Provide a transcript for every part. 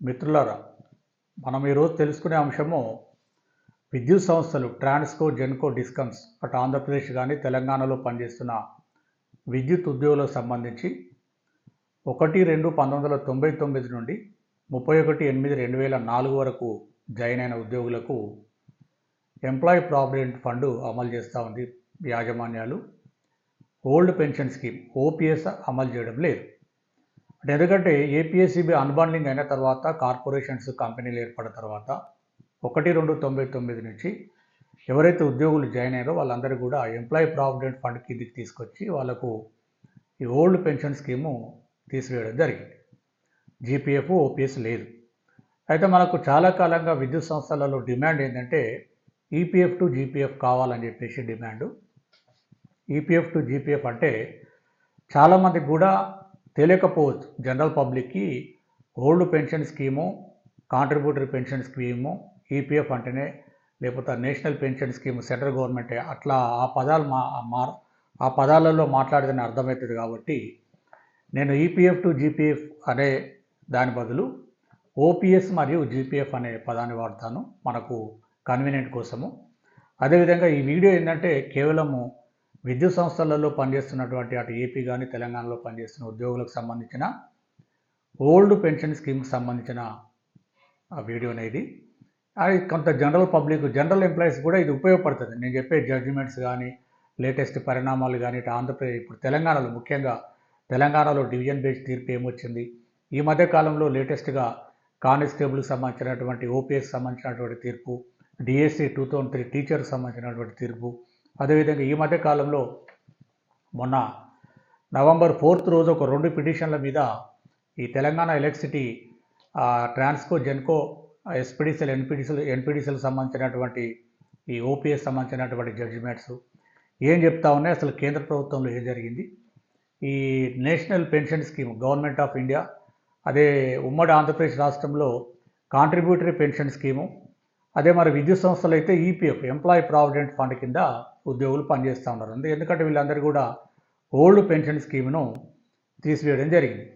మిత్రులారా, మనం ఈరోజు తెలుసుకునే అంశము విద్యుత్ సంస్థలు ట్రాన్స్కో, జెన్కో, డిస్కమ్స్ అటు ఆంధ్రప్రదేశ్ కానీ తెలంగాణలో పనిచేస్తున్న విద్యుత్ ఉద్యోగులకు సంబంధించి 1/2/1999 నుండి 31/8/2004 వరకు జాయిన్ అయిన ఉద్యోగులకు ఎంప్లాయీ ప్రావిడెంట్ ఫండ్ అమలు చేస్తూ ఉంది యాజమాన్యాలు. ఓల్డ్ పెన్షన్ స్కీమ్ ఓపీఎస్ అమలు చేయడం లేదు. ఎందుకంటే ఏపీఎస్సీబీ అన్బండ్లింగ్ అయిన తర్వాత కార్పొరేషన్స్ కంపెనీలు ఏర్పడిన తర్వాత 1/2/99 నుంచి ఎవరైతే ఉద్యోగులు జాయిన్ అయ్యారో వాళ్ళందరూ కూడా ఎంప్లాయీ ప్రావిడెంట్ ఫండ్ కిందికి తీసుకొచ్చి వాళ్ళకు ఈ ఓల్డ్ పెన్షన్ స్కీము తీసివేయడం జరిగింది. జీపీఎఫ్, ఓపీఎస్ లేదు. అయితే మనకు చాలా కాలంగా విద్యుత్ సంస్థలలో డిమాండ్ ఏంటంటే ఈపీఎఫ్ టు జీపీఎఫ్ కావాలని చెప్పేసి డిమాండు. ఈపీఎఫ్ టు జీపీఎఫ్ అంటే చాలామందికి కూడా తెలియకపోవచ్చు. జనరల్ పబ్లిక్కి old pension scheme, contributory pension scheme, EPF అంటేనే లేకపోతే నేషనల్ పెన్షన్ స్కీమ్ సెంట్రల్ గవర్నమెంటే అట్లా ఆ పదాలలో మాట్లాడితేనే అర్థమవుతుంది. కాబట్టి నేను ఈపీఎఫ్ టు జీపీఎఫ్ అనే దాని బదులు ఓపీఎస్ మరియు జీపీఎఫ్ అనే పదాన్ని వాడతాను మనకు కన్వీనియంట్ కోసము. అదేవిధంగా ఈ వీడియో ఏంటంటే కేవలము విద్యుత్ సంస్థలలో పనిచేస్తున్నటువంటి అటు ఏపీ కానీ తెలంగాణలో పనిచేస్తున్న ఉద్యోగులకు సంబంధించిన ఓల్డ్ పెన్షన్ స్కీమ్కి సంబంధించిన వీడియో అనేది. అది కొంత జనరల్ పబ్లిక్, జనరల్ ఎంప్లాయీస్ కూడా ఇది ఉపయోగపడుతుంది. నేను చెప్పే జడ్జిమెంట్స్ కానీ లేటెస్ట్ పరిణామాలు కానీ ఇటు ఆంధ్రప్రదేశ్, ఇప్పుడు తెలంగాణలో ముఖ్యంగా తెలంగాణలో డివిజన్ బేస్ తీర్పు ఏమొచ్చింది, ఈ మధ్య కాలంలో లేటెస్ట్గా కానిస్టేబుల్కి సంబంధించినటువంటి ఓపీఎస్కి సంబంధించినటువంటి తీర్పు, డిఎస్సి 2003 టీచర్కి సంబంధించినటువంటి తీర్పు, అదేవిధంగా ఈ మధ్య కాలంలో మొన్న నవంబర్ 4th రోజు ఒక 2 పిటిషన్ల మీద ఈ తెలంగాణ ఎలక్ట్రిసిటీ ట్రాన్స్కో, జెన్కో, ఎస్పీడీసీఎల్, ఎన్పీడీసీఎల్కి సంబంధించినటువంటి ఈ ఓపీఎస్ సంబంధించినటువంటి జడ్జిమెంట్స్ ఏం చెప్తా ఉన్నాయి, అసలు కేంద్ర ప్రభుత్వంలో ఏం జరిగింది, ఈ national pension scheme government of India, అదే ఉమ్మడి ఆంధ్రప్రదేశ్ రాష్ట్రంలో కాంట్రిబ్యూటరీ పెన్షన్ స్కీము, అదే మరి విద్యుత్ సంస్థలు అయితే ఈపీఎఫ్ ఎంప్లాయీ ప్రావిడెంట్ ఫండ్ కింద ఉద్యోగులు పనిచేస్తూ ఉన్నారు. ఎందుకంటే వీళ్ళందరూ కూడా ఓల్డ్ పెన్షన్ స్కీమ్ను తీసివేయడం జరిగింది.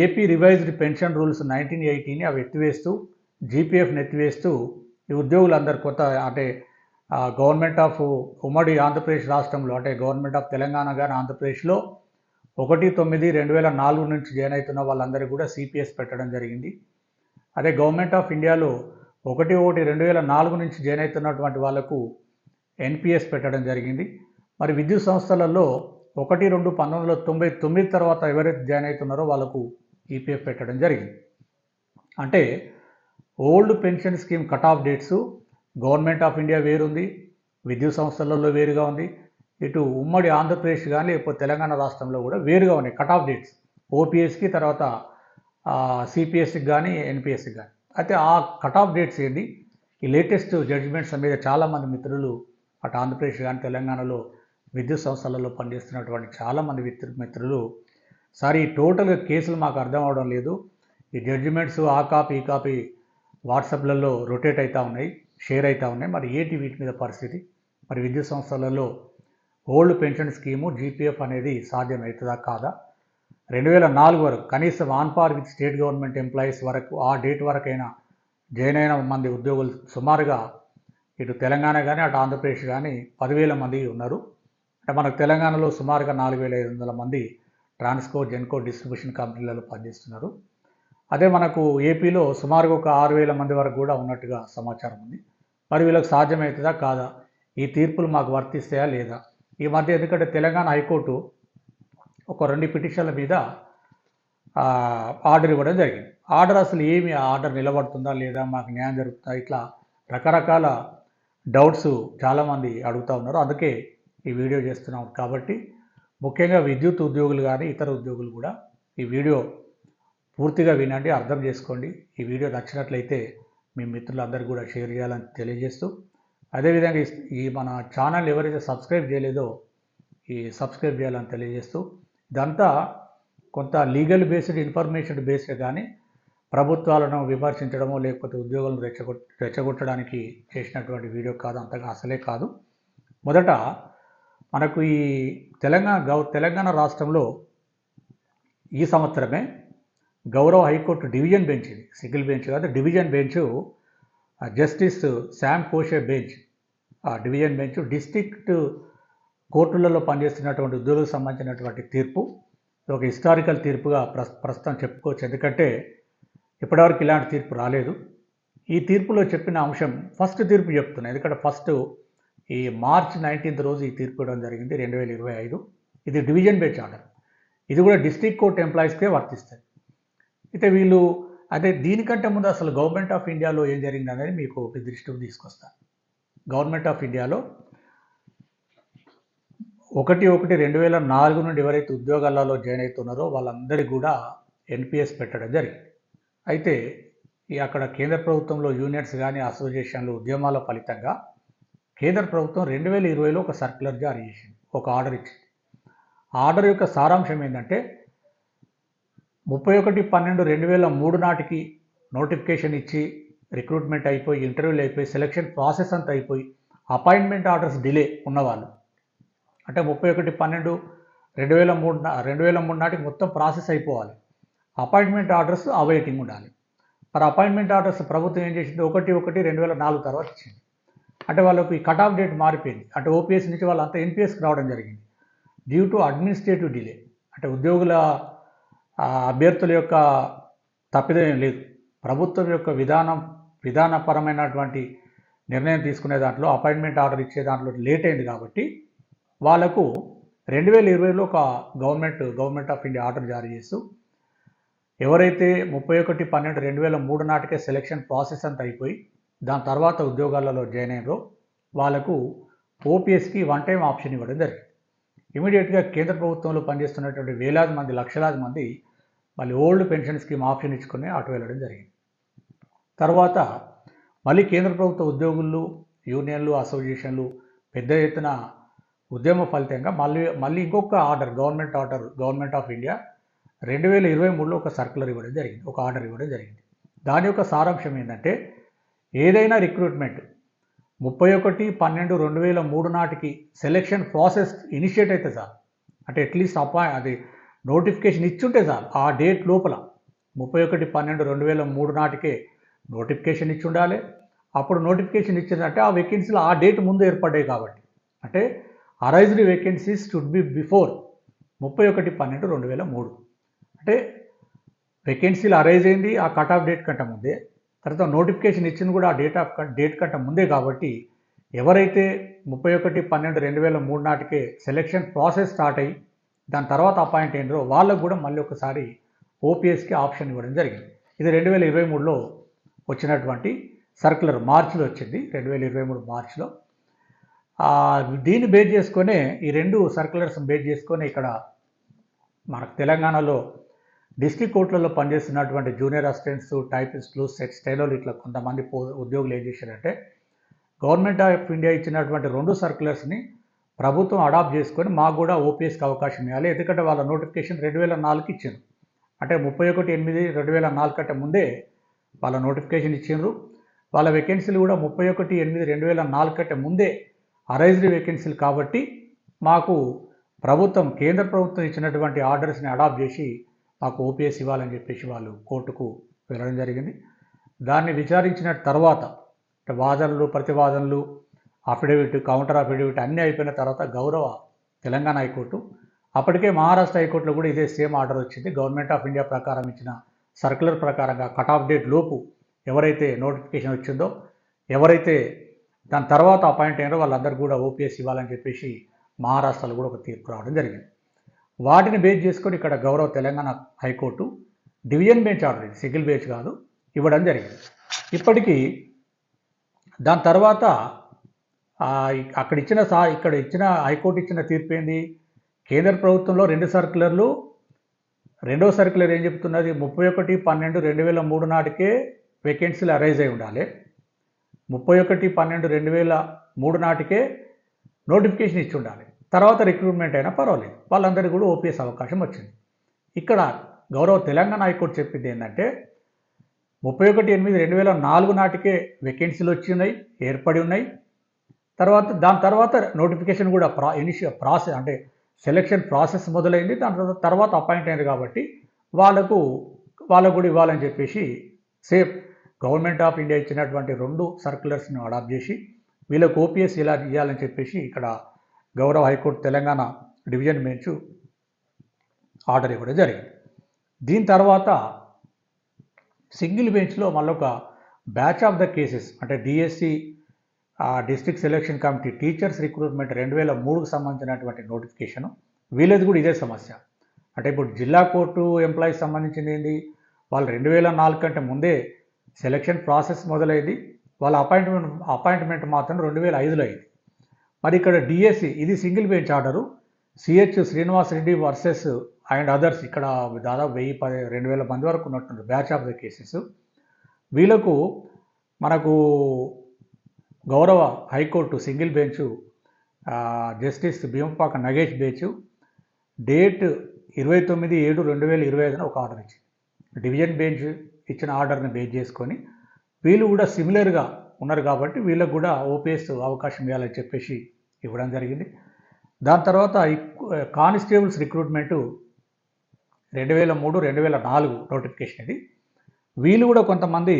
ఏపీ రివైజ్డ్ పెన్షన్ రూల్స్ 1980ని అవి ఎత్తివేస్తూ జీపీఎఫ్ని ఎత్తివేస్తూ ఈ ఉద్యోగులందరూ కొత్త అంటే గవర్నమెంట్ ఆఫ్ ఉమ్మడి ఆంధ్రప్రదేశ్ రాష్ట్రంలో అంటే గవర్నమెంట్ ఆఫ్ తెలంగాణ కానీ ఆంధ్రప్రదేశ్లో 1/9/2004 నుంచి జాయిన్ అవుతున్న వాళ్ళందరూ కూడా సిపిఎస్ పెట్టడం జరిగింది. అదే గవర్నమెంట్ ఆఫ్ ఇండియాలో 1/1/2004 నుంచి జాయిన్ అవుతున్నటువంటి వాళ్లకు ఎన్పిఎస్ పెట్టడం జరిగింది. మరి విద్యుత్ సంస్థలలో 1/2/1999 తర్వాత ఎవరైతే జాయిన్ అవుతున్నారో వాళ్ళకు ఈపీఎఫ్ పెట్టడం జరిగింది. అంటే old pension scheme cut off dates government of India వేరుంది, విద్యుత్ సంస్థలలో వేరుగా ఉంది, ఇటు ఉమ్మడి ఆంధ్రప్రదేశ్ కానీ లేకపోతే తెలంగాణ రాష్ట్రంలో కూడా వేరుగా ఉన్నాయి కట్ ఆఫ్ డేట్స్, ఓపీఎస్కి తర్వాత సిపిఎస్కి కానీ ఎన్పిఎస్కి కానీ. అయితే ఆ కట్ ఆఫ్ డేట్స్ ఏంది, ఈ లేటెస్ట్ జడ్జిమెంట్స్ మీద చాలామంది మిత్రులు అటు ఆంధ్రప్రదేశ్ కానీ తెలంగాణలో విద్యుత్ సంస్థలలో పనిచేస్తున్నటువంటి చాలామంది మిత్రులు సార్ ఈ టోటల్గా కేసులు మాకు అర్థం అవడం లేదు, ఈ జడ్జిమెంట్స్ ఆ కాపీ ఈ కాపీ వాట్సాప్లలో రొటేట్ అవుతూ ఉన్నాయి, షేర్ అవుతూ ఉన్నాయి, మరి ఏంటి వీటి మీద పరిస్థితి, మరి విద్యుత్ సంస్థలలో ఓల్డ్ పెన్షన్ స్కీము జీపీఎఫ్ అనేది సాధ్యమవుతుందా కాదా, 2004 వరకు కనీసం on par with state government employees వరకు ఆ డేట్ వరకైనా జాయిన్ అయిన మంది ఉద్యోగులు సుమారుగా ఇటు తెలంగాణ కానీ అటు ఆంధ్రప్రదేశ్ కానీ 10,000 మంది ఉన్నారు. అంటే మనకు తెలంగాణలో సుమారుగా 4,500 మంది ట్రాన్స్కో, జెన్కో డిస్ట్రిబ్యూషన్ కంపెనీలలో పనిచేస్తున్నారు. అదే మనకు ఏపీలో సుమారుగా ఒక 6,000 మంది వరకు కూడా ఉన్నట్టుగా సమాచారం ఉంది. మరి వీళ్ళకి సాధ్యమవుతుందా కాదా, ఈ తీర్పులు మాకు వర్తిస్తాయా లేదా. ఈ మధ్య ఎందుకంటే తెలంగాణ హైకోర్టు ఒక 2 పిటిషన్ల మీద ఆర్డర్ ఇవ్వడం జరిగింది. ఆర్డర్ అసలు ఏమి ఆర్డర్ నిలబడుతుందా లేదా, మాకు న్యాయం జరుగుతుందా, ఇట్లా రకరకాల డౌట్స్ చాలామంది అడుగుతూ ఉన్నారు. అందుకే ఈ వీడియో చేస్తున్నాం. కాబట్టి ముఖ్యంగా విద్యుత్ ఉద్యోగులు కానీ ఇతర ఉద్యోగులు కూడా ఈ వీడియో పూర్తిగా వినండి, అర్థం చేసుకోండి. ఈ వీడియో నచ్చినట్లయితే మీ మిత్రులందరూ కూడా షేర్ చేయాలని తెలియజేస్తూ, అదేవిధంగా ఈ మన ఛానల్ ఎవరైతే సబ్స్క్రైబ్ చేయలేదో ఈ సబ్స్క్రైబ్ చేయాలని తెలియజేస్తూ, ఇదంతా కొంత లీగల్ బేస్డ్, ఇన్ఫర్మేషన్ బేస్డ్ కానీ ప్రభుత్వాలను విమర్శించడమో లేకపోతే ఉద్యోగులను రెచ్చగొట్టడానికి చేసినటువంటి వీడియో కాదు, అంతగా అసలే కాదు. మొదట మనకు ఈ తెలంగాణ రాష్ట్రంలో ఈ సంవత్సరమే గౌరవ హైకోర్టు డివిజన్ బెంచ్, ఇది సింగిల్ బెంచ్ కాదు, division bench, justice Sam Koshy bench, ఆ డివిజన్ బెంచ్ డిస్ట్రిక్ట్ కోర్టులలో పనిచేస్తున్నటువంటి ఉద్యోగులకు సంబంధించినటువంటి తీర్పు ఒక హిస్టారికల్ తీర్పుగా ప్రస్తుతం చెప్పుకోవచ్చు. ఎందుకంటే ఇప్పటివరకు ఇలాంటి తీర్పు రాలేదు. ఈ తీర్పులో చెప్పిన అంశం ఫస్ట్ తీర్పు చెప్తున్నాను, ఎందుకంటే ఫస్ట్ ఈ మార్చ్ 19 రోజు ఈ తీర్పు ఇవ్వడం జరిగింది 2025. ఇది డివిజన్ బెంచ్ ఆర్డర్. ఇది కూడా డిస్ట్రిక్ట్ కోర్ట్ ఎంప్లాయీస్కే వర్తిస్తుంది. అయితే వీళ్ళు అదే దీనికంటే ముందు అసలు గవర్నమెంట్ ఆఫ్ ఇండియాలో ఏం జరిగింది అనేది మీకు మీ దృష్టికి తీసుకొస్తాను. గవర్నమెంట్ ఆఫ్ ఇండియాలో 1/1/2004 నుండి ఎవరైతే ఉద్యోగాలలో జాయిన్ అవుతున్నారో వాళ్ళందరికీ కూడా ఎన్పిఎస్ పెట్టడం జరిగింది. అయితే అక్కడ కేంద్ర ప్రభుత్వంలో యూనియన్స్ కానీ అసోసియేషన్లు ఉద్యమాల ఫలితంగా కేంద్ర ప్రభుత్వం 2020లో ఒక సర్క్యులర్ జారీ చేసింది, ఒక ఆర్డర్ ఇచ్చింది. ఆర్డర్ యొక్క సారాంశం ఏంటంటే 31/12/2003 నాటికి నోటిఫికేషన్ ఇచ్చి రిక్రూట్మెంట్ అయిపోయి ఇంటర్వ్యూలు అయిపోయి సెలక్షన్ ప్రాసెస్ అంతా అయిపోయి అపాయింట్మెంట్ ఆర్డర్స్ డిలే ఉన్నవాళ్ళు, అంటే 31/12/2003 నాటికి మొత్తం ప్రాసెస్ అయిపోవాలి, అపాయింట్మెంట్ ఆర్డర్స్ అవైటింగ్ ఉండాలి. మరి అపాయింట్మెంట్ ఆర్డర్స్ ప్రభుత్వం ఏం చేసింది 1/1/2004 తర్వాత ఇచ్చింది. అంటే వాళ్ళకి ఈ కట్ ఆఫ్ డేట్ మారిపోయింది. అంటే ఓపీఎస్ నుంచి వాళ్ళంతా ఎన్పిఎస్కి రావడం జరిగింది. డ్యూ టు అడ్మినిస్ట్రేటివ్ డిలే, అంటే ఉద్యోగుల అభ్యర్థుల యొక్క తప్పిదం ఏం లేదు, ప్రభుత్వం యొక్క విధానపరమైనటువంటి నిర్ణయం తీసుకునే దాంట్లో అపాయింట్మెంట్ ఆర్డర్ ఇచ్చే దాంట్లో లేట్ అయింది. కాబట్టి వాళ్లకు 2020లో ఒక గవర్నమెంట్ ఆఫ్ ఇండియా ఆర్డర్ జారీ చేస్తూ ఎవరైతే 31/12/2003 నాటికే సెలక్షన్ ప్రాసెస్ అంతా అయిపోయి దాని తర్వాత ఉద్యోగాలలో జాయిన్ అయ్యారో వాళ్లకు ఓపీఎస్కి వన్ టైం ఆప్షన్ ఇవ్వడం జరిగింది. ఇమీడియట్గా కేంద్ర ప్రభుత్వంలో పనిచేస్తున్నటువంటి వేలాది మంది, లక్షలాది మంది మళ్ళీ ఓల్డ్ పెన్షన్ స్కీమ్ ఆప్షన్ ఇచ్చుకొని అటు వెళ్ళడం జరిగింది. తర్వాత మళ్ళీ కేంద్ర ప్రభుత్వ ఉద్యోగులు, యూనియన్లు, అసోసియేషన్లు పెద్ద ఎత్తున ఉద్యమ ఫలితంగా మళ్ళీ ఇంకొక ఆర్డర్, గవర్నమెంట్ ఆఫ్ ఇండియా 2023లో ఒక సర్క్యులర్ ఇవ్వడం జరిగింది, ఒక ఆర్డర్ ఇవ్వడం జరిగింది. దాని యొక్క సారాంశం ఏంటంటే ఏదైనా రిక్రూట్మెంట్ 31/12/2003 నాటికి సెలక్షన్ ప్రాసెస్ ఇనిషియేట్ అయితే చాలు, అంటే అట్లీస్ట్ అది నోటిఫికేషన్ ఇచ్చుంటే చాలు, ఆ డేట్ లోపల 31/12/2003 నాటికే నోటిఫికేషన్ ఇచ్చి ఉండాలి. అప్పుడు నోటిఫికేషన్ ఇచ్చిందంటే ఆ వేకెన్సీలు ఆ డేట్ ముందు ఏర్పడ్డాయి కాబట్టి, అంటే arised vacancies should be before 31/12/2003. అంటే వేకెన్సీలు అరైజ్ అయింది ఆ కట్ ఆఫ్ డేట్ కంటే ముందే, తర్వాత నోటిఫికేషన్ ఇచ్చింది కూడా ఆ డేట్ కంటే ముందే. కాబట్టి ఎవరైతే 31/12/2003 నాటికే సెలక్షన్ ప్రాసెస్ స్టార్ట్ అయ్యి దాని తర్వాత అపాయింట్ అయినారో వాళ్ళకు కూడా మళ్ళీ ఒకసారి ఓపీఎస్కి ఆప్షన్ ఇవ్వడం జరిగింది. ఇది 2023లో వచ్చినటువంటి సర్క్యులర్, మార్చిలో వచ్చింది, 2023 మార్చిలో. దీన్ని బేస్ చేసుకునే ఈ రెండు సర్క్యులర్స్ బేస్ చేసుకొని ఇక్కడ మనకు తెలంగాణలో డిస్ట్రిక్ట్ కోర్టులలో పనిచేస్తున్నటువంటి జూనియర్ అసిస్టెంట్స్, టైపిస్టులు, స్టెనోలు ఇట్లా కొంతమంది ఉద్యోగులు ఏం చేశారంటే గవర్నమెంట్ ఆఫ్ ఇండియా ఇచ్చినటువంటి రెండు సర్క్యులర్స్ని ప్రభుత్వం అడాప్ట్ చేసుకొని మాకు కూడా ఓపీఎస్కి అవకాశం ఇవ్వాలి. ఎందుకంటే వాళ్ళ నోటిఫికేషన్ 2004కి ఇచ్చిండ్రు, అంటే 31/8/2004 కంటే ముందే వాళ్ళ నోటిఫికేషన్ ఇచ్చిండ్రు. వాళ్ళ వేకెన్సీలు కూడా 31/8/2004 కంటే ముందే అరైజ్డ్ వేకెన్సీలు. కాబట్టి మాకు ప్రభుత్వం, కేంద్ర ప్రభుత్వం ఇచ్చినటువంటి ఆర్డర్స్ని అడాప్ట్ చేసి మాకు ఓపీఎస్ ఇవ్వాలని చెప్పేసి వాళ్ళు కోర్టుకు వెళ్ళడం జరిగింది. దాన్ని విచారించిన తర్వాత వాదనలు, ప్రతివాదనలు, అఫిడవిట్, కౌంటర్ అఫిడవిట్ అన్నీ అయిపోయిన తర్వాత గౌరవ తెలంగాణ హైకోర్టు, అప్పటికే మహారాష్ట్ర హైకోర్టులో కూడా ఇదే సేమ్ ఆర్డర్ వచ్చింది. గవర్నమెంట్ ఆఫ్ ఇండియా ప్రకారం ఇచ్చిన సర్క్యులర్ ప్రకారంగా కట్ ఆఫ్ డేట్ లోపు ఎవరైతే నోటిఫికేషన్ వచ్చిందో, ఎవరైతే దాని తర్వాత అపాయింట్ అయినారో వాళ్ళందరూ కూడా ఓపీఎస్ ఇవ్వాలని చెప్పేసి మహారాష్ట్రలో కూడా ఒక తీర్పు రావడం జరిగింది. వాటిని బేస్ చేసుకొని ఇక్కడ గౌరవ Telangana high court division bench order, ఇది సింగిల్ బెంచ్ కాదు, ఇవ్వడం జరిగింది. ఇప్పటికీ దాని తర్వాత ఇక్కడ ఇచ్చిన హైకోర్టు ఇచ్చిన తీర్పు ఏంది, కేంద్ర ప్రభుత్వంలో రెండు సర్క్యులర్లు, రెండో సర్క్యులర్ ఏం చెప్తున్నది 31/12/2003 నాటికే వేకెన్సీలు అరైజ్ అయి ఉండాలి, 31/12/2003 నాటికే నోటిఫికేషన్ ఇచ్చి ఉండాలి, తర్వాత రిక్రూట్మెంట్ అయినా పర్వాలేదు, వాళ్ళందరికీ కూడా ఓపీఎస్ అవకాశం వచ్చింది. ఇక్కడ గౌరవ తెలంగాణ హైకోర్టు చెప్పింది ఏంటంటే 31/8/2004 నాటికే వేకెన్సీలు వచ్చినాయి, ఏర్పడి ఉన్నాయి. దాని తర్వాత నోటిఫికేషన్ కూడా ప్రాసెస్ అంటే సెలక్షన్ ప్రాసెస్ మొదలైంది. దాని తర్వాత అపాయింట్ అయింది. కాబట్టి వాళ్ళకు వాళ్ళకు కూడా ఇవ్వాలని చెప్పేసి సేమ్ గవర్నమెంట్ ఆఫ్ ఇండియా ఇచ్చినటువంటి 2 సర్క్యులర్స్ని అడాప్ట్ చేసి వీళ్ళకు ఓపీఎస్ ఇలా ఇవ్వాలని చెప్పేసి ఇక్కడ గౌరవ high court Telangana division bench order ఇవ్వడం జరిగింది. దీని తర్వాత సింగిల్ బెంచ్లో మళ్ళొక బ్యాచ్ ఆఫ్ ద కేసెస్ అంటే DSC district selection committee teachers recruitment 2003కు సంబంధించినటువంటి నోటిఫికేషను వీళ్ళది కూడా ఇదే సమస్య. అంటే ఇప్పుడు జిల్లా కోర్టు ఎంప్లాయీస్ సంబంధించింది ఏంటి, వాళ్ళు 2004 కంటే ముందే సెలక్షన్ ప్రాసెస్ మొదలైంది, వాళ్ళ అపాయింట్మెంట్ మాత్రం 2005లో అయింది. మరి ఇక్కడ డిఎస్సి ఇది single bench order CH Srinivas Reddy versus and others, ఇక్కడ దాదాపు 1000-2000 మంది వరకు ఉన్నట్టుంది బ్యాచ్ ఆఫ్ ద కేసెస్. వీళ్ళకు మనకు గౌరవ high court single bench justice Bhimapaka Nagesh bench date 29/7/2025 ఒక ఆర్డర్ ఇచ్చింది. డివిజన్ బెంచ్ ఇచ్చిన ఆర్డర్ని బేస్ చేసుకొని వీళ్ళు కూడా సిమిలర్గా ఉన్నారు కాబట్టి వీళ్ళకు కూడా ఓపీఎస్ అవకాశం ఇవ్వాలని చెప్పేసి ఇవ్వడం జరిగింది. దాని తర్వాత కానిస్టేబుల్స్ రిక్రూట్మెంటు 2003-2004 నోటిఫికేషన్ ఇది. వీళ్ళు కూడా కొంతమంది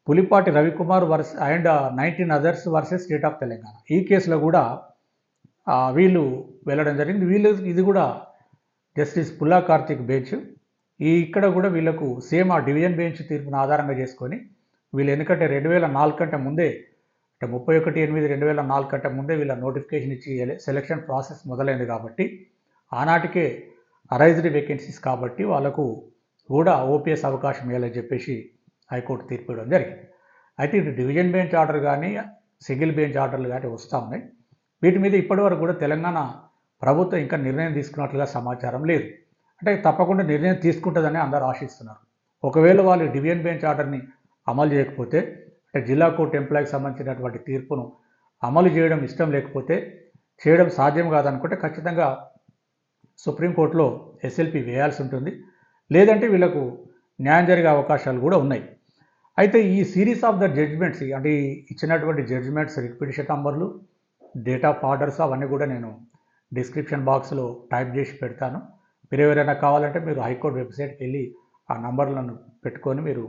Pulipati Ravikumar and 19 others versus state of Telangana ఈ కేసులో కూడా వీళ్ళు వెళ్ళడం జరిగింది. ఇది కూడా జస్టిస్ పుల్లా కార్తిక్ బెంచ్. ఇక్కడ కూడా వీళ్ళకు సేమ్ ఆ డివిజన్ బెంచ్ తీర్పును ఆధారంగా చేసుకొని వీళ్ళు ఎందుకంటే 2004 కంటే ముందే అంటే 31/8/2004 కంటే ముందే వీళ్ళ నోటిఫికేషన్ ఇచ్చి సెలక్షన్ ప్రాసెస్ మొదలైంది కాబట్టి ఆనాటికే అరైజ్డ్ వేకెన్సీస్ కాబట్టి వాళ్ళకు కూడా ఓపీఎస్ అవకాశం ఇవ్వాలని చెప్పేసి హైకోర్టు తీర్పు ఇవ్వడం జరిగింది. అయితే ఇటు డివిజన్ బెంచ్ ఆర్డర్ కానీ సింగిల్ బెంచ్ ఆర్డర్లు కానీ వస్తూ ఉన్నాయి. వీటి మీద ఇప్పటివరకు కూడా తెలంగాణ ప్రభుత్వం ఇంకా నిర్ణయం తీసుకున్నట్లుగా సమాచారం లేదు. అంటే తప్పకుండా నిర్ణయం తీసుకుంటుందని అందరూ ఆశిస్తున్నారు. ఒకవేళ వాళ్ళు డివిజన్ బెంచ్ ఆర్డర్ని అమలు చేయకపోతే అంటే జిల్లా కోర్టు ఎంప్లాయీకి సంబంధించినటువంటి తీర్పును అమలు చేయడం ఇష్టం లేకపోతే చేయడం సాధ్యం కాదనుకుంటే ఖచ్చితంగా సుప్రీంకోర్టులో ఎస్ఎల్పి వేయాల్సి ఉంటుంది. లేదంటే వీళ్ళకు న్యాయం జరిగే అవకాశాలు కూడా ఉన్నాయి. అయితే ఈ సిరీస్ ఆఫ్ ద జడ్జిమెంట్స్ అంటే ఇచ్చినటువంటి జడ్జిమెంట్స్ రిపిటిషన్ నంబర్లు డేట్ ఆఫ్ ఆర్డర్స్ అవన్నీ కూడా నేను డిస్క్రిప్షన్ బాక్స్లో టైప్ చేసి పెడతాను. మీరు ఎవరైనా కావాలంటే మీరు హైకోర్టు వెబ్సైట్కి వెళ్ళి ఆ నంబర్లను పెట్టుకొని మీరు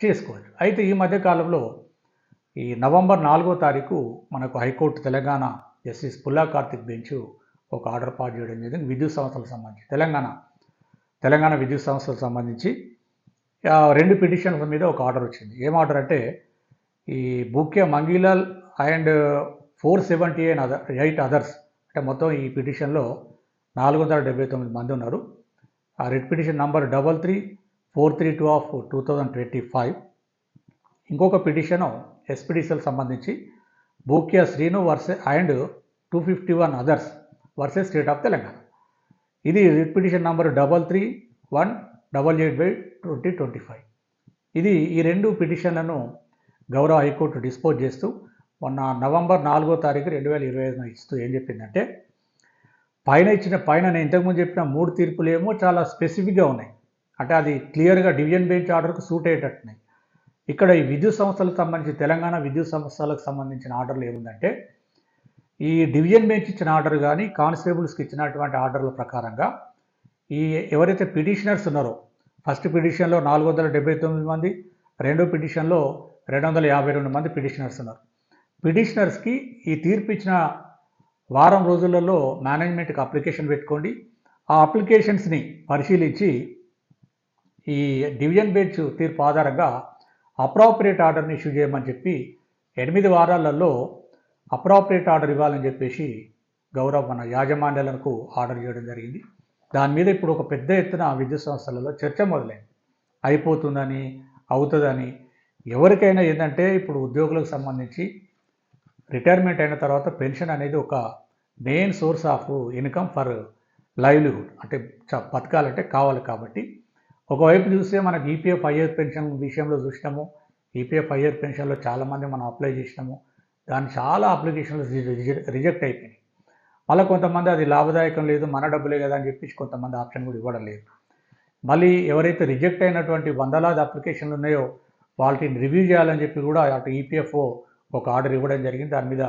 చేసుకోవచ్చు. అయితే ఈ మధ్యకాలంలో ఈ నవంబర్ 4వ తారీఖు మనకు high court Telangana justice Pulla Karthik bench ఒక ఆర్డర్ పాస్ చేయడం జరిగింది. విద్యుత్ సంస్థలకు సంబంధించి తెలంగాణ విద్యుత్ సంస్థలకు సంబంధించి 2 పిటిషన్ల మీద ఒక ఆర్డర్ వచ్చింది. ఏం ఆర్డర్ అంటే ఈ బుక్య మంగీలాల్ అండ్ 478 అదర్స్ అంటే మొత్తం ఈ పిటిషన్లో 479 మంది ఉన్నారు. ఆ రిట్ పిటిషన్ నంబర్ 33432 ఆఫ్ 2025. ఇంకొక పిటిషను ఎస్పీడీసీఎల్ సంబంధించి Bhukya Srinu versus and 251 others versus state of Telangana. ఇది రిట్ పిటిషన్ నంబర్ 33188/2025. ఈ 2 పిటిషన్లను గౌరవ హైకోర్టు డిస్పోజ్ చేస్తూ మొన్న నవంబర్ 4వ తారీఖు 2025 ఇస్తూ ఏం చెప్పిందంటే పైన నేను ఇంతకుముందు చెప్పిన 3 తీర్పులు ఏమో చాలా స్పెసిఫిక్గా ఉన్నాయి. అంటే అది క్లియర్గా డివిజన్ బెంచ్ ఆర్డర్కు సూట్ అయ్యేటట్టున్నాయి. ఇక్కడ ఈ విద్యుత్ సంస్థలకు సంబంధించి తెలంగాణ విద్యుత్ సంస్థలకు సంబంధించిన ఆర్డర్లు ఏముందంటే ఈ డివిజన్ బెంచ్ ఇచ్చిన ఆర్డర్ కానీ కానిస్టేబుల్స్కి ఇచ్చినటువంటి ఆర్డర్ల ప్రకారంగా ఈ ఎవరైతే పిటిషనర్స్ ఉన్నారో ఫస్ట్ పిటిషన్లో 479 మంది, రెండో పిటిషన్లో 252 మంది పిటిషనర్స్ ఉన్నారు. పిటిషనర్స్కి ఈ తీర్పు ఇచ్చిన వారం రోజులలో మేనేజ్మెంట్కి అప్లికేషన్ పెట్టుకోండి. ఆ అప్లికేషన్స్ని పరిశీలించి ఈ డివిజన్ బెంచ్ తీర్పు ఆధారంగా అప్రాప్రియేట్ ఆర్డర్ని ఇష్యూ చేయమని చెప్పి 8 వారాలలో అప్రాప్రియేట్ ఆర్డర్ ఇవ్వాలని చెప్పేసి గౌరవ మన యాజమాన్యాలకు ఆర్డర్ చేయడం జరిగింది. దాని మీద ఇప్పుడు ఒక పెద్ద ఎత్తున విద్యుత్ సంస్థలలో చర్చ మొదలైంది. అయిపోతుందని, అవుతుందని. ఎవరికైనా ఏంటంటే ఇప్పుడు ఉద్యోగులకు సంబంధించి రిటైర్మెంట్ అయిన తర్వాత పెన్షన్ అనేది ఒక main source of income for livelihood అంటే బతకాలంటే కావాలి. కాబట్టి ఒకవైపు చూస్తే మనకు ఈపీఎఫ్ ఐఆర్ పెన్షన్ విషయంలో చూసినాము. ఈపీఎఫ్ ఐఆర్ పెన్షన్లో చాలామంది మనం అప్లై చేసినాము. దాని చాలా అప్లికేషన్లు రిజెక్ట్ అయిపోయినాయి. మళ్ళీ కొంతమంది అది లాభదాయకం లేదు, మన డబ్బులే కదా అని చెప్పేసి కొంతమంది ఆప్షన్ కూడా ఇవ్వడం లేదు. మళ్ళీ ఎవరైతే రిజెక్ట్ అయినటువంటి వందలాది అప్లికేషన్లు ఉన్నాయో వాటిని రివ్యూ చేయాలని చెప్పి కూడా అటు ఈపీఎఫ్ఓ ఒక ఆర్డర్ ఇవ్వడం జరిగింది. దాని మీద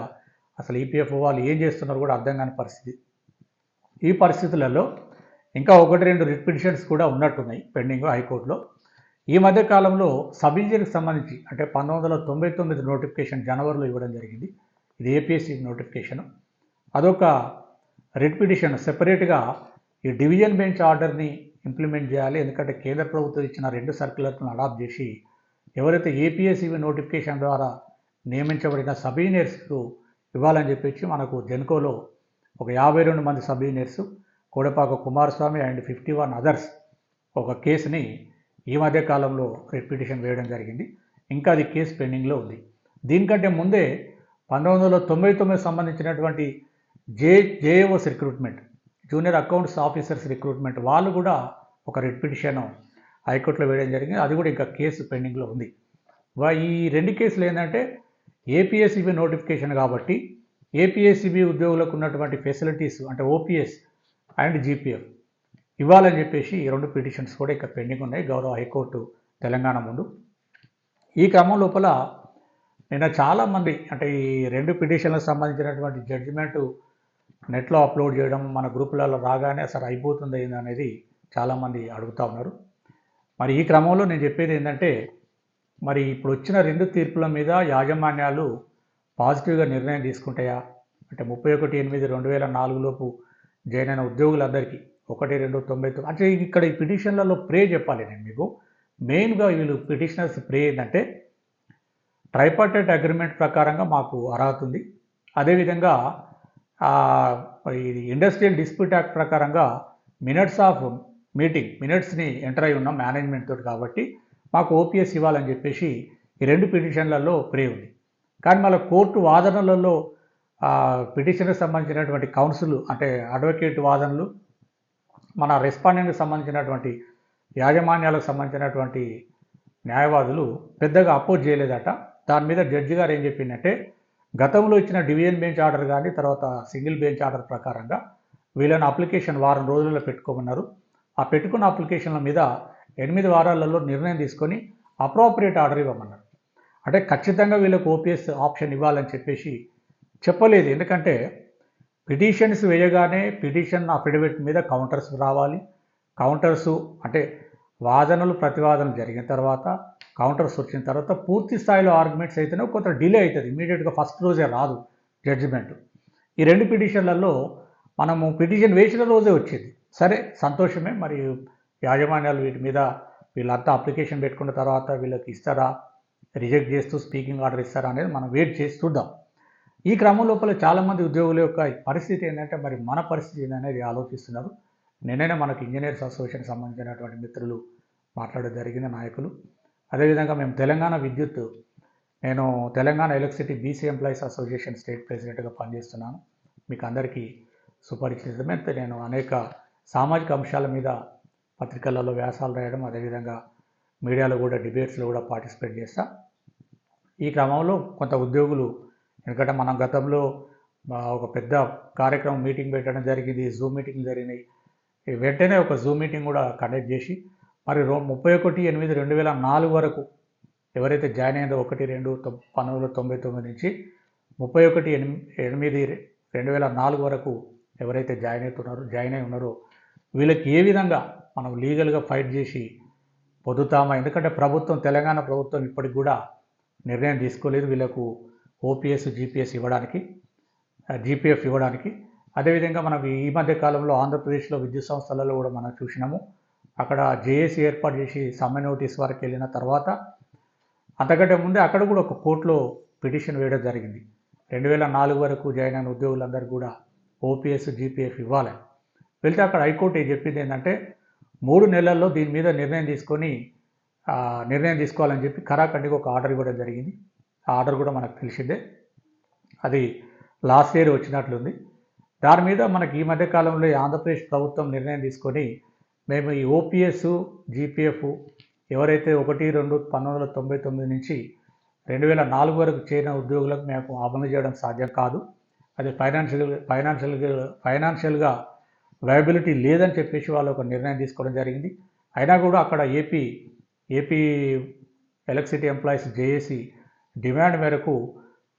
అసలు ఈపీఎఫ్ఓ వాళ్ళు ఏం చేస్తున్నారో కూడా అర్థం కాని పరిస్థితి. ఈ పరిస్థితులలో ఇంకా 1-2 రిట్ పిటిషన్స్ కూడా ఉన్నట్టున్నాయి పెండింగ్ హైకోర్టులో. ఈ మధ్య కాలంలో సబ్ ఇంజనీర్కి సంబంధించి అంటే 1999 నోటిఫికేషన్ జనవరిలో ఇవ్వడం జరిగింది. ఇది ఏపీఎస్సీ నోటిఫికేషన్. అదొక రిట్ పిటిషన్ సెపరేట్గా ఈ డివిజన్ బెంచ్ ఆర్డర్ని ఇంప్లిమెంట్ చేయాలి. ఎందుకంటే కేంద్ర ప్రభుత్వం ఇచ్చిన 2 సర్క్యులర్లను అడాప్ట్ చేసి ఎవరైతే ఏపీఎస్సీ నోటిఫికేషన్ ద్వారా నియమించబడిన సబ్ ఇంజనీర్స్కు ఇవ్వాలని చెప్పి మనకు జెన్కోలో ఒక 52 మంది sub engineers Kodapaka Kumaraswamy and 51 others ఒక కేసుని ఈ మధ్య కాలంలో రిట్ పిటిషన్ వేయడం జరిగింది. ఇంకా అది కేసు పెండింగ్లో ఉంది. దీనికంటే ముందే 1999 సంబంధించినటువంటి JAOs recruitment, junior accounts officers recruitment, వాళ్ళు కూడా ఒక రిట్ పిటిషన్ హైకోర్టులో వేయడం జరిగింది. అది కూడా ఇంకా కేసు పెండింగ్లో ఉంది. ఈ 2 కేసులు ఏంటంటే ఏపీఎస్సీబీ నోటిఫికేషన్ కాబట్టి ఏపీఎస్సీబీ ఉద్యోగులకు ఉన్నటువంటి ఫెసిలిటీస్ అంటే ఓపీఎస్ అండ్ జీపీఎఫ్ ఇవ్వాలని చెప్పేసి ఈ 2 పిటిషన్స్ కూడా ఇక్కడ పెండింగ్ ఉన్నాయి గౌరవ హైకోర్టు తెలంగాణ ముందు. ఈ క్రమం లోపల నిన్న చాలామంది అంటే ఈ 2 పిటిషన్లకు సంబంధించినటువంటి జడ్జిమెంటు నెట్లో అప్లోడ్ చేయడం మన గ్రూపులలో రాగానే అసలు అయిపోతుంది అనేది చాలామంది అడుగుతూ ఉన్నారు. మరి ఈ క్రమంలో నేను చెప్పేది ఏంటంటే మరి ఇప్పుడు వచ్చిన 2 తీర్పుల మీద యాజమాన్యాలు పాజిటివ్గా నిర్ణయం తీసుకుంటాయా అంటే 31/8/2004 లోపు జాయిన్ అయిన ఉద్యోగులందరికీ 1/2/99 అంటే ఇక్కడ ఈ పిటిషన్లలో ప్రే చెప్పాలి. నేను మీకు మెయిన్గా వీళ్ళు పిటిషనర్స్ ప్రే ఏంటంటే ట్రైపార్టైట్ అగ్రిమెంట్ ప్రకారంగా మాకు అర్హత ఉంది, అదేవిధంగా ఇది ఇండస్ట్రియల్ డిస్ప్యూట్ యాక్ట్ ప్రకారంగా మినిట్స్ ఆఫ్ మినిట్స్ని ఎంటర్ అయి ఉన్నాం మేనేజ్మెంట్ తోటి కాబట్టి మాకు ఓపీఎస్ ఇవ్వాలని చెప్పేసి ఈ 2 పిటిషన్లలో ప్రే ఉంది. కానీ మళ్ళీ కోర్టు వాదనలలో పిటిషన్కి సంబంధించినటువంటి కౌన్సిల్ అంటే అడ్వకేట్ వాదనలు మన రెస్పాండెంట్కి సంబంధించినటువంటి యాజమాన్యాలకు సంబంధించినటువంటి న్యాయవాదులు పెద్దగా అపోజ్ చేయలేదట. దాని మీద జడ్జి గారు ఏం చెప్పిందంటే గతంలో ఇచ్చిన డివిజన్ బెంచ్ ఆర్డర్ కానీ తర్వాత సింగిల్ బెంచ్ ఆర్డర్ ప్రకారంగా వీళ్ళని అప్లికేషన్ వారం రోజుల్లో పెట్టుకోమన్నారు. ఆ పెట్టుకున్న అప్లికేషన్ల మీద 8 వారాలలో నిర్ణయం తీసుకొని అప్రోప్రియేట్ ఆర్డర్ ఇవ్వమన్నారు. అంటే ఖచ్చితంగా వీళ్ళకు ఓపీఎస్ ఆప్షన్ ఇవ్వాలని చెప్పేసి చెప్పలేదు. ఎందుకంటే పిటిషన్స్ వేయగానే పిటిషన్ అఫిడవిట్ మీద కౌంటర్స్ రావాలి. కౌంటర్సు అంటే వాదనలు ప్రతివాదనలు జరిగిన తర్వాత కౌంటర్స్ వచ్చిన తర్వాత పూర్తి స్థాయిలో ఆర్గ్యుమెంట్స్ అయితేనే కొంత డిలే అవుతుంది. ఇమీడియట్గా ఫస్ట్ రోజే రాదు జడ్జిమెంట్. ఈ 2 పిటిషన్లలో మనము పిటిషన్ వేసిన రోజే వచ్చింది. సరే సంతోషమే. మరి యాజమాన్యాలు వీటి మీద వీళ్ళంతా అప్లికేషన్ పెట్టుకున్న తర్వాత వీళ్ళకి ఇస్తారా, రిజెక్ట్ చేస్తూ స్పీకింగ్ ఆర్డర్ ఇస్తారా అనేది మనం వెయిట్ చేసి చూద్దాం. ఈ క్రమం లోపల చాలామంది ఉద్యోగుల యొక్క పరిస్థితి ఏంటంటే మరి మన పరిస్థితి ఏంటనేది ఆలోచిస్తున్నారు. నిన్ననే మనకు ఇంజనీర్స్ అసోసియేషన్ సంబంధించినటువంటి మిత్రులు మాట్లాడడం జరిగింది, నాయకులు. అదేవిధంగా మేము నేను Telangana electricity BC employees association state ప్రెసిడెంట్గా పనిచేస్తున్నాను. మీకు అందరికీ సుపరిచితమే. నేను అనేక సామాజిక అంశాల మీద పత్రికలలో వ్యాసాలు రాయడం, అదేవిధంగా మీడియాలో కూడా డిబేట్స్లో కూడా పార్టిసిపేట్ చేస్తా. ఈ క్రమంలో కొంత ఉద్యోగులు ఎందుకంటే మనం గతంలో ఒక పెద్ద కార్యక్రమం మీటింగ్ పెట్టడం జరిగింది, జూమ్ మీటింగ్ జరిగినాయి. వెంటనే ఒక జూమ్ మీటింగ్ కూడా కండక్ట్ చేసి మరి 31/8/2004 వరకు ఎవరైతే జాయిన్ అయిందో 1/2/1999 నుంచి 31/8/2004 వరకు ఎవరైతే జాయిన్ అయి ఉన్నారో వీళ్ళకి ఏ విధంగా మనం లీగల్గా ఫైట్ చేసి పొందుతామా. ఎందుకంటే తెలంగాణ ప్రభుత్వం ఇప్పటికి కూడా నిర్ణయం తీసుకోలేదు వీళ్ళకు ఓపీఎస్ జీపీఎఫ్ ఇవ్వడానికి. అదేవిధంగా మనం ఈ మధ్య కాలంలో ఆంధ్రప్రదేశ్లో విద్యుత్ సంస్థలలో కూడా మనం చూసినాము. అక్కడ జేఏసీ ఏర్పాటు చేసి సమ్మె నోటీస్ వరకు వెళ్ళిన తర్వాత అంతకంటే ముందే అక్కడ కూడా ఒక కోర్టులో పిటిషన్ వేయడం జరిగింది. 2004 వరకు జాయిన్ అయిన ఉద్యోగులందరూ కూడా ఓపీఎస్ జీపీఎఫ్ ఇవ్వాలని వెళ్తే అక్కడ హైకోర్టు చెప్పింది ఏంటంటే 3 నెలల్లో దీని మీద నిర్ణయం తీసుకోవాలని చెప్పి ఖరాఖండిగా ఒక ఆర్డర్ ఇవ్వడం జరిగింది. ఆ ఆర్డర్ కూడా మనకు తెలిసిందే, అది లాస్ట్ ఇయర్ వచ్చినట్లుంది. దాని మీద మనకి ఈ మధ్య కాలంలో ఆంధ్రప్రదేశ్ ప్రభుత్వం నిర్ణయం తీసుకొని మేము ఈ ఓపీఎస్ జీపీఎఫ్ ఎవరైతే 1/2/1999 నుంచి 2004 వరకు చేరిన ఉద్యోగులకు మేము అమలు చేయడం సాధ్యం కాదు, అది ఫైనాన్షియల్గా వయబిలిటీ లేదని చెప్పేసి వాళ్ళు ఒక నిర్ణయం తీసుకోవడం జరిగింది. అయినా కూడా అక్కడ AP electricity employees JAC demand మేరకు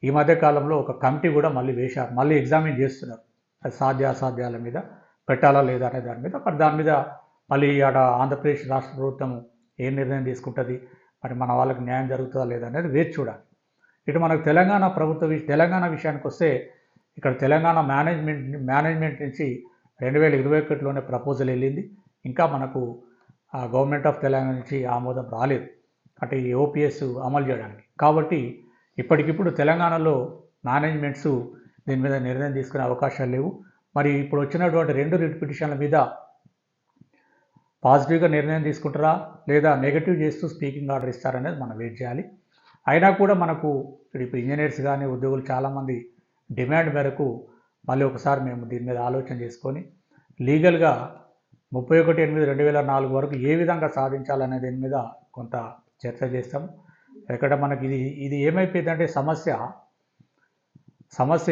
ఈ మధ్య కాలంలో ఒక కమిటీ కూడా మళ్ళీ వేశారు, మళ్ళీ ఎగ్జామిన్ చేస్తున్నారు అది అసాధ్యాల మీద. పెట్టాలా లేదా అనే దాని మీద మరి దాని మీద మళ్ళీ ఆడ ఆంధ్రప్రదేశ్ రాష్ట్ర ప్రభుత్వం ఏం నిర్ణయం తీసుకుంటుంది, మరి మన వాళ్ళకి న్యాయం జరుగుతుందా లేదా అనేది వేచి చూడాలి. ఇటు మనకు తెలంగాణ విషయానికి వస్తే ఇక్కడ తెలంగాణ మేనేజ్మెంట్ నుంచి 2021లోనే ప్రపోజల్ వెళ్ళింది. ఇంకా మనకు గవర్నమెంట్ ఆఫ్ తెలంగాణ నుంచి ఆమోదం రాలేదు అంటే ఈ ఓపీఎస్ అమలు చేయడానికి. కాబట్టి ఇప్పటికిప్పుడు తెలంగాణలో మేనేజ్మెంట్స్ దీని మీద నిర్ణయం తీసుకునే అవకాశాలు లేవు. మరి ఇప్పుడు వచ్చినటువంటి 2 రిట్ పిటిషన్ల మీద పాజిటివ్గా నిర్ణయం తీసుకుంటారా లేదా నెగటివ్ చేస్తూ స్పీకింగ్ ఆర్డర్ ఇస్తారనేది మనం వెయిట్ చేయాలి. అయినా కూడా మనకు ఇప్పుడు ఇంజనీర్స్ కానీ ఉద్యోగులు చాలామంది డిమాండ్ మేరకు మళ్ళీ ఒకసారి మేము దీని మీద ఆలోచన చేసుకొని లీగల్గా 31/8/2004 వరకు ఏ విధంగా సాధించాలనే దీని మీద కొంత చర్చ చేస్తాం. ఎక్కడ మనకి ఇది ఏమైపోయిందంటే సమస్య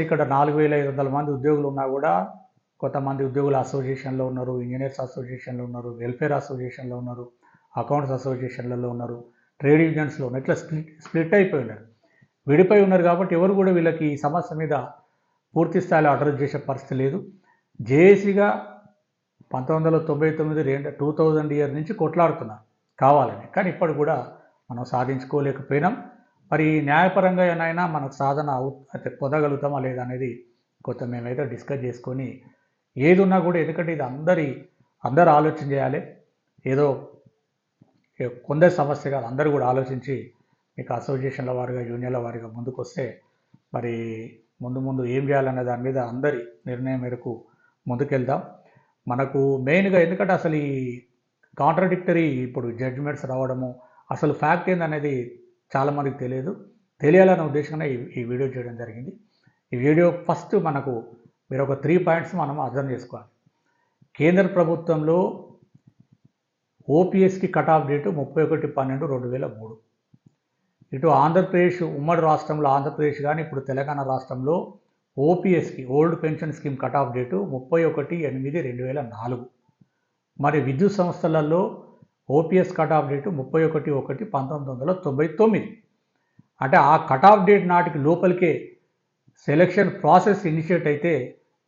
ఇక్కడ 4,500 మంది ఉద్యోగులు ఉన్నా కూడా కొంతమంది ఉద్యోగుల అసోసియేషన్లో ఉన్నారు, ఇంజనీర్స్ అసోసియేషన్లో ఉన్నారు, వెల్ఫేర్ అసోసియేషన్లో ఉన్నారు, అకౌంట్స్ అసోసియేషన్లలో ఉన్నారు, ట్రేడ్ యూనియన్స్లో ఉన్నారు. ఇట్లా స్ప్లిట్ అయిపోయి ఉన్నారు, విడిపోయి ఉన్నారు. కాబట్టి ఎవరు కూడా వీళ్ళకి ఈ సమస్య మీద పూర్తి స్థాయిలో అడ్రస్ చేసే పరిస్థితి లేదు. జేఏసీగా 1999 2000 ఇయర్ నుంచి కొట్లాడుతున్నారు కావాలని, కానీ ఇప్పటి కూడా మనం సాధించుకోలేకపోయినాం. మరి న్యాయపరంగా ఏమైనా మనకు సాధన పొందగలుగుతామా లేదా అనేది కొంత మేమైతే డిస్కస్ చేసుకొని ఏది ఉన్నా కూడా, ఎందుకంటే ఇది అందరూ ఆలోచన చేయాలి. ఏదో కొందరి సమస్య కాదు, అందరూ కూడా ఆలోచించి మీకు అసోసియేషన్ల వారిగా యూనియన్ల వారిగా ముందుకు వస్తే మరి ముందు ఏం చేయాలనే దాని మీద అందరి నిర్ణయం మేరకు ముందుకెళ్దాం. మనకు మెయిన్గా ఎందుకంటే అసలు ఈ కాంట్రడిక్టరీ ఇప్పుడు జడ్జిమెంట్స్ రావడము అసలు ఫ్యాక్ట్ ఏందనేది చాలామందికి తెలియాలనే ఉద్దేశంగా ఈ వీడియో చేయడం జరిగింది. ఈ వీడియో ఫస్ట్ మనకు మీరు ఒక 3 పాయింట్స్ మనం అర్థం చేసుకోవాలి. కేంద్ర ప్రభుత్వంలో ఓపీఎస్కి కట్ ఆఫ్ డేటు 31/12/2003. ఇటు ఆంధ్రప్రదేశ్ ఉమ్మడి రాష్ట్రంలో ఆంధ్రప్రదేశ్ కానీ ఇప్పుడు తెలంగాణ రాష్ట్రంలో ఓపీఎస్కి old pension scheme cut off date 31/8/2004. మరి విద్యుత్ సంస్థలలో ఓపీఎస్ కట్ ఆఫ్ డేటు 31/1/1999. అంటే ఆ కట్ ఆఫ్ డేట్ నాటికి లోపలికే సెలక్షన్ ప్రాసెస్ ఇనిషియేట్ అయితే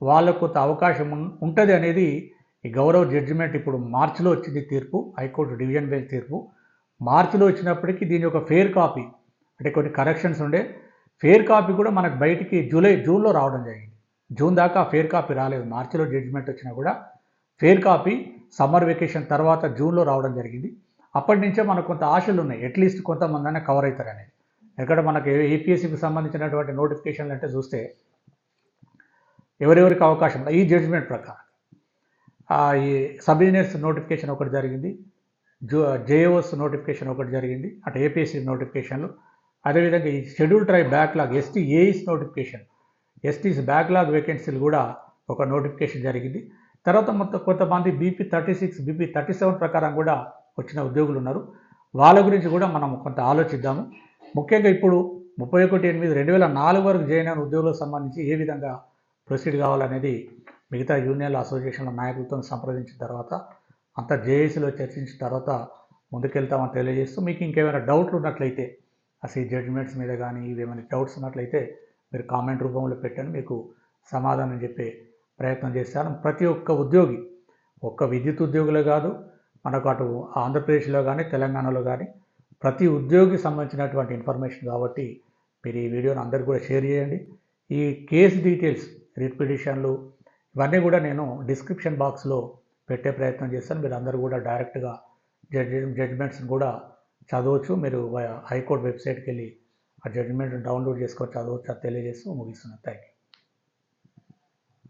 వాళ్ళకు కొంత అవకాశం ఉంటుంది అనేది ఈ గౌరవ జడ్జిమెంట్ ఇప్పుడు మార్చిలో వచ్చింది తీర్పు, హైకోర్టు డివిజన్ బెంచ్ తీర్పు మార్చిలో వచ్చినప్పటికీ దీని యొక్క ఫెయిర్ కాపీ అంటే కొన్ని కరెక్షన్స్ ఉండే ఫెయిర్ కాపీ కూడా మనకు బయటికి జూన్లో రావడం జరిగింది. జూన్ దాకా ఫెయిర్ కాపీ రాలేదు. మార్చిలో జడ్జిమెంట్ వచ్చినా కూడా ఫెయిర్ కాపీ సమ్మర్ వెకేషన్ తర్వాత జూన్లో రావడం జరిగింది. అప్పటి నుంచే మనకు కొంత ఆశలు ఉన్నాయి, అట్లీస్ట్ కొంతమంది అయినా కవర్ అవుతారు అనేది. ఎక్కడ మనకు ఏపీఎస్సీకి సంబంధించినటువంటి నోటిఫికేషన్లు అంటే చూస్తే ఎవరెవరికి అవకాశం ఈ జడ్జిమెంట్ ప్రకారం ఈ సబ్ ఇంజనీర్స్ నోటిఫికేషన్ ఒకటి జరిగింది, జేఓస్ నోటిఫికేషన్ ఒకటి జరిగింది, అంటే ఏపీఎస్సీ నోటిఫికేషన్లు. అదేవిధంగా ఈ schedule tribe backlog ST AEs notification, STs backlog వేకెన్సీలు కూడా ఒక నోటిఫికేషన్ జరిగింది. తర్వాత కొంతమంది BP36 BP37 ప్రకారం కూడా వచ్చిన ఉద్యోగులు ఉన్నారు. వాళ్ళ గురించి కూడా మనం కొంత ఆలోచిద్దాము. ముఖ్యంగా ఇప్పుడు 31/8/2004 వరకు జాయిన్ అయిన ఉద్యోగులకు సంబంధించి ఏ విధంగా ప్రొసీడ్ కావాలనేది మిగతా యూనియన్ల అసోసియేషన్ల నాయకులతో సంప్రదించిన తర్వాత అంతా జేఏసీలో చర్చించిన తర్వాత ముందుకెళ్తామని తెలియజేస్తూ, మీకు ఇంకేమైనా డౌట్లు ఉన్నట్లయితే అసలు ఈ జడ్జిమెంట్స్ మీద కానీ ఇవేమైనా డౌట్స్ ఉన్నట్లయితే మీరు కామెంట్ రూపంలో పెట్టండి, మీకు సమాధానం చెప్పే ప్రయత్నం చేస్తాను. ప్రతి ఒక్క ఉద్యోగి, ఒక్క విద్యుత్ ఉద్యోగులే కాదు, మనకు అటు ఆంధ్రప్రదేశ్లో కానీ తెలంగాణలో కానీ ప్రతి ఉద్యోగికి సంబంధించినటువంటి ఇన్ఫర్మేషన్ కాబట్టి మీరు ఈ వీడియోని అందరికీ కూడా షేర్ చేయండి. ఈ కేసు డీటెయిల్స్, రిట్ పిటిషన్లు ఇవన్నీ కూడా నేను డిస్క్రిప్షన్ బాక్స్లో పెట్టే ప్రయత్నం చేస్తాను. మీరు అందరూ కూడా డైరెక్ట్గా జడ్జిమెంట్స్ని కూడా చదవచ్చు. మీరు హైకోర్టు వెబ్సైట్కి వెళ్ళి ఆ జడ్జిమెంట్ డౌన్లోడ్ చేసుకొని చదవచ్చు. అది తెలియజేస్తూ ముగిస్తున్నాను. Thank you.